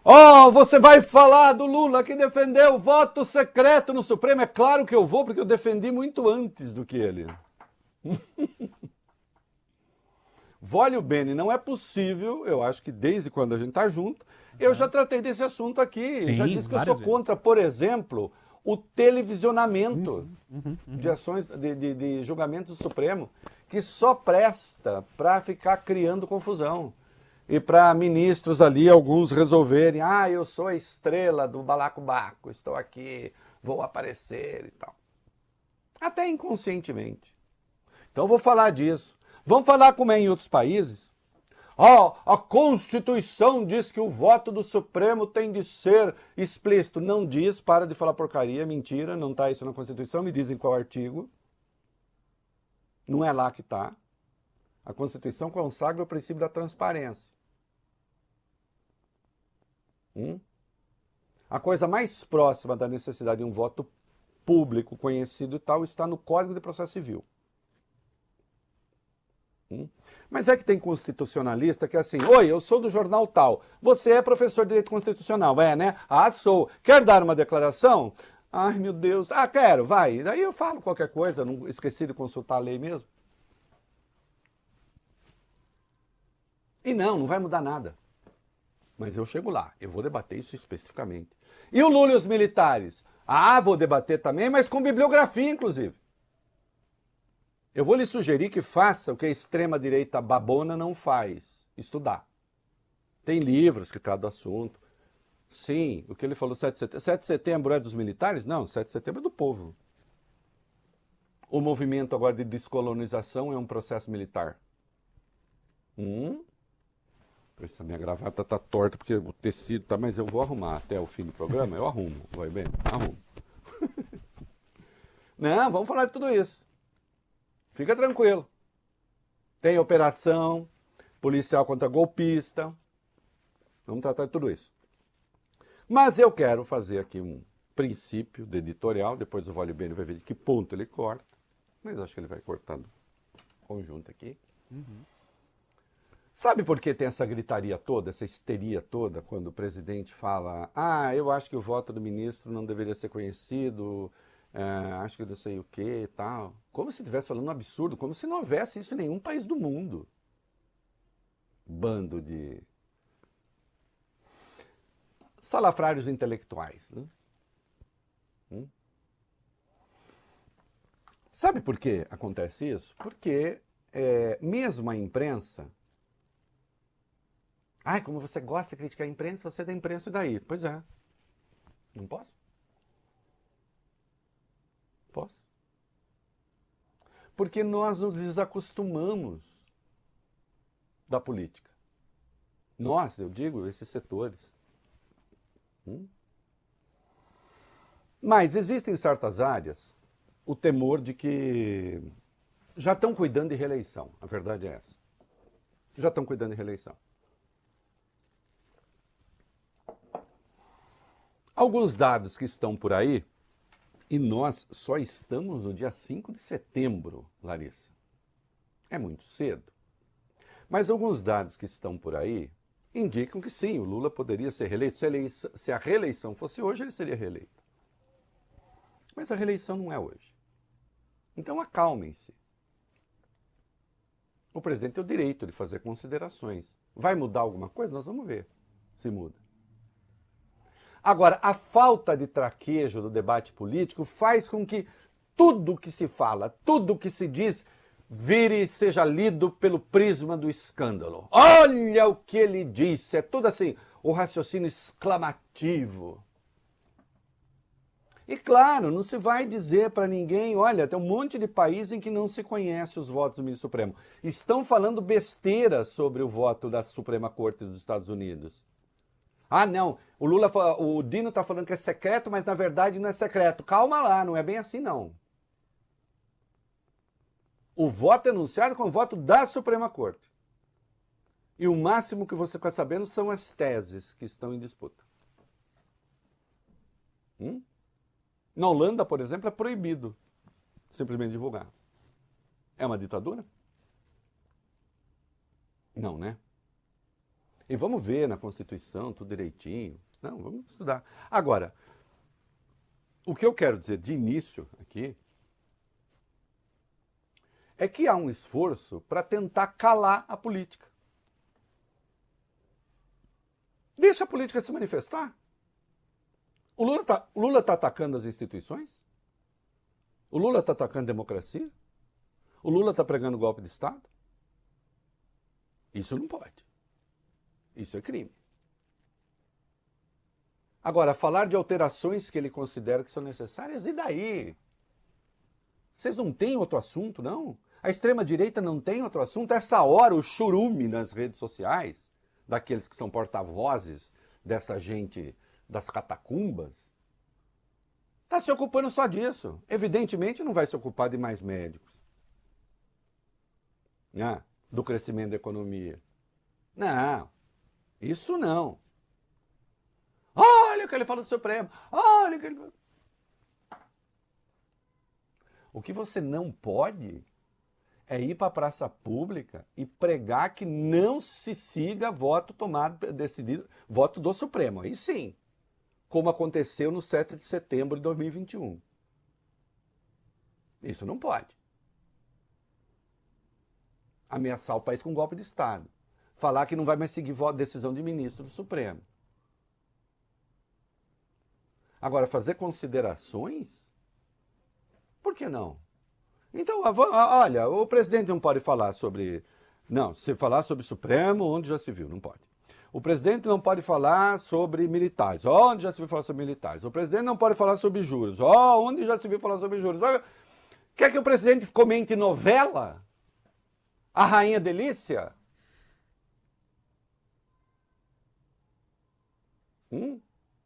Oh, você vai falar do Lula que defendeu o voto secreto no Supremo? É claro que eu vou, porque eu defendi muito antes do que ele. Vólio Bene, não é possível, eu acho que desde quando a gente está junto, eu já tratei desse assunto aqui. Já Sim, disse que eu sou várias contra, vezes. por exemplo, o televisionamento de ações, de julgamentos do Supremo, que só presta para ficar criando confusão. E para ministros ali, alguns resolverem, eu sou a estrela do balacobaco, estou aqui, vou aparecer e tal. Até inconscientemente. Então eu vou falar disso. Vamos falar como é em outros países? A Constituição diz que o voto do Supremo tem de ser explícito. Não diz, para de falar porcaria, mentira, não está isso na Constituição, me dizem qual artigo. Não é lá que está. A Constituição consagra o princípio da transparência. A coisa mais próxima da necessidade de um voto público, conhecido e tal, está no Código de Processo Civil. Mas é que tem constitucionalista que é assim, oi, eu sou do jornal tal, você é professor de direito constitucional, né? Sou. Quer dar uma declaração? Ai, meu Deus, quero, vai. Daí eu falo qualquer coisa, não esqueci de consultar a lei mesmo. E não vai mudar nada. Mas eu chego lá, eu vou debater isso especificamente. E o Lula e os militares? Vou debater também, mas com bibliografia, inclusive. Eu vou lhe sugerir que faça o que a extrema-direita babona não faz, estudar. Tem livros que tratam do assunto. Sim, o que ele falou 7 de setembro. 7 de setembro é dos militares? Não, 7 de setembro é do povo. O movimento agora de descolonização é um processo militar. Essa minha gravata tá torta porque o tecido tá, mas eu vou arrumar até o fim do programa, eu arrumo, vai bem? Arrumo. Não, vamos falar de tudo isso. Fica tranquilo. Tem operação, policial contra golpista. Vamos tratar de tudo isso. Mas eu quero fazer aqui um princípio de editorial, depois o Vale Bene vai ver de que ponto ele corta, mas acho que ele vai cortando conjunto aqui. Sabe por que tem essa gritaria toda, essa histeria toda, quando o presidente fala eu acho que o voto do ministro não deveria ser conhecido, acho que não sei o que e tal. Como se estivesse falando um absurdo, como se não houvesse isso em nenhum país do mundo. Bando de salafrários intelectuais. Né? Sabe por que acontece isso? Porque mesmo a imprensa... como você gosta de criticar a imprensa, você é da imprensa e daí? Pois é. Não posso? Posso. Porque nós nos desacostumamos da política. Nós, eu digo, esses setores. Mas existem certas áreas o temor de que já estão cuidando de reeleição. A verdade é essa. Já estão cuidando de reeleição. Alguns dados que estão por aí, e nós só estamos no dia 5 de setembro, Larissa. É muito cedo. Mas alguns dados que estão por aí indicam que sim, o Lula poderia ser reeleito. Se a reeleição fosse hoje, ele seria reeleito. Mas a reeleição não é hoje. Então acalmem-se. O presidente tem o direito de fazer considerações. Vai mudar alguma coisa? Nós vamos ver se muda. Agora, a falta de traquejo do debate político faz com que tudo que se fala, tudo que se diz, vire e seja lido pelo prisma do escândalo. Olha o que ele disse, é tudo assim, o raciocínio exclamativo. E claro, não se vai dizer para ninguém, olha, tem um monte de países em que não se conhece os votos do ministro Supremo. Estão falando besteira sobre o voto da Suprema Corte dos Estados Unidos. Não, o Dino está falando que é secreto, mas na verdade não é secreto. Calma lá, não é bem assim não. O voto é anunciado como voto da Suprema Corte. E o máximo que você fica sabendo são as teses que estão em disputa. Na Holanda, por exemplo, é proibido simplesmente divulgar. É uma ditadura? Não, né? E vamos ver na Constituição tudo direitinho. Não, vamos estudar. Agora, o que eu quero dizer de início aqui é que há um esforço para tentar calar a política. Deixa a política se manifestar. O Lula tá atacando as instituições? O Lula está atacando a democracia? O Lula está pregando golpe de Estado? Isso não pode. Isso é crime. Agora, falar de alterações que ele considera que são necessárias, e daí? Vocês não têm outro assunto, não? A extrema-direita não tem outro assunto? Essa hora, o churume nas redes sociais, daqueles que são porta-vozes dessa gente das catacumbas, está se ocupando só disso. Evidentemente não vai se ocupar de mais médicos, né? Do crescimento da economia. Não, isso não. Olha o que ele falou do Supremo. Olha o que ele... O que você não pode é ir para a praça pública e pregar que não se siga voto tomado, decidido, voto do Supremo. Aí sim, como aconteceu no 7 de setembro de 2021. Isso não pode. Ameaçar o país com um golpe de Estado. Falar que não vai mais seguir decisão de ministro do Supremo. Agora, fazer considerações? Por que não? Então, olha, o presidente não pode falar sobre... Não, se falar sobre Supremo, onde já se viu, não pode. O presidente não pode falar sobre militares. Onde já se viu falar sobre militares? O presidente não pode falar sobre juros. Onde já se viu falar sobre juros? Quer que o presidente comente novela? A Rainha Delícia?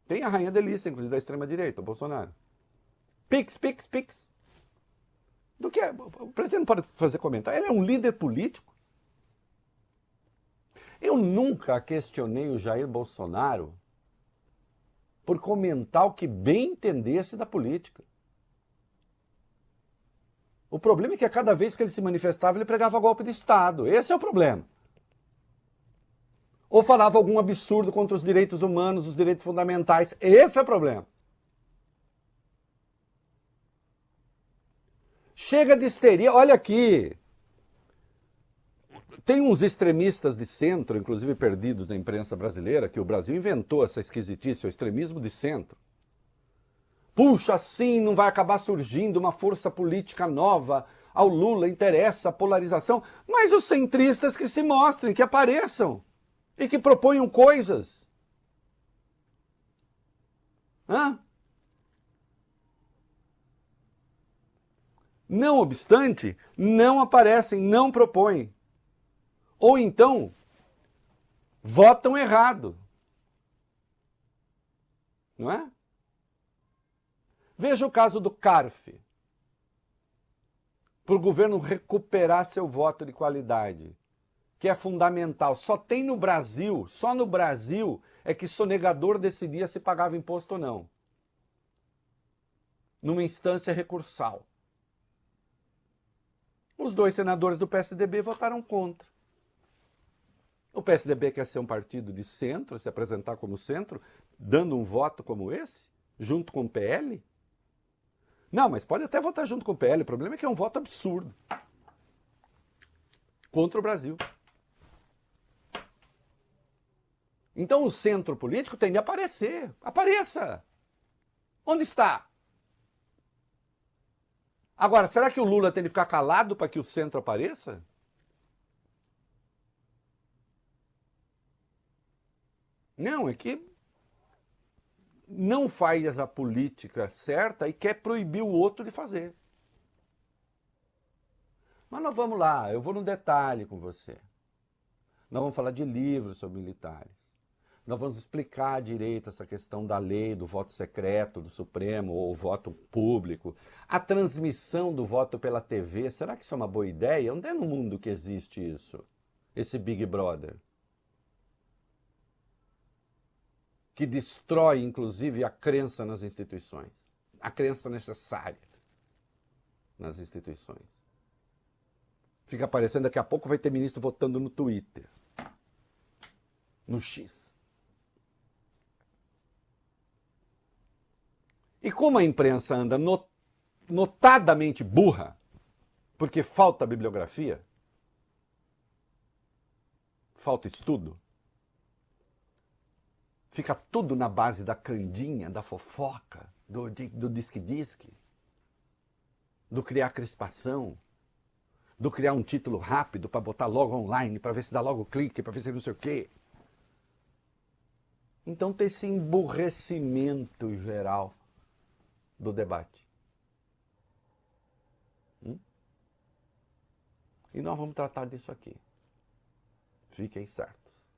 Tem a Rainha Delícia, inclusive, da extrema-direita, o Bolsonaro. Pix. Do que é? O presidente não pode fazer comentário. Ele é um líder político. Eu nunca questionei o Jair Bolsonaro por comentar o que bem entendesse da política. O problema é que a cada vez que ele se manifestava, ele pregava golpe de Estado. Esse é o problema. Ou falava algum absurdo contra os direitos humanos, os direitos fundamentais. Esse é o problema. Chega de histeria. Olha aqui. Tem uns extremistas de centro, inclusive perdidos na imprensa brasileira, que o Brasil inventou essa esquisitice, o extremismo de centro. Puxa, assim não vai acabar surgindo uma força política nova. Ao Lula interessa a polarização. Mas os centristas que se mostrem, que apareçam e que proponham coisas. Não obstante, não aparecem, não propõem. Ou então, votam errado. Não é? Veja o caso do CARF. Para o governo recuperar seu voto de qualidade, que é fundamental. Só tem no Brasil, só no Brasil, é que sonegador decidia se pagava imposto ou não. Numa instância recursal. Os dois senadores do PSDB votaram contra. O PSDB quer ser um partido de centro, se apresentar como centro, dando um voto como esse, junto com o PL? Não, mas pode até votar junto com o PL. O problema é que é um voto absurdo. Contra o Brasil. Então o centro político tem de aparecer. Apareça! Onde está? Agora, será que o Lula tem de ficar calado para que o centro apareça? Não, é que não faz a política certa e quer proibir o outro de fazer. Mas nós vamos lá, eu vou no detalhe com você. Nós vamos falar de livros sobre militares. Nós vamos explicar direito essa questão da lei, do voto secreto do Supremo, ou voto público. A transmissão do voto pela TV, será que isso é uma boa ideia? Onde é no mundo que existe isso? Esse Big Brother? Que destrói, inclusive, a crença nas instituições. A crença necessária nas instituições. Fica parecendo, daqui a pouco vai ter ministro votando no Twitter. no X. E como a imprensa anda notadamente burra, porque falta bibliografia, falta estudo, fica tudo na base da candinha, da fofoca, do disque-disque, do criar crispação, do criar um título rápido para botar logo online, para ver se dá logo clique, para ver se não sei o quê. Então tem esse emburrecimento geral do debate. E nós vamos tratar disso aqui. Fiquem certos.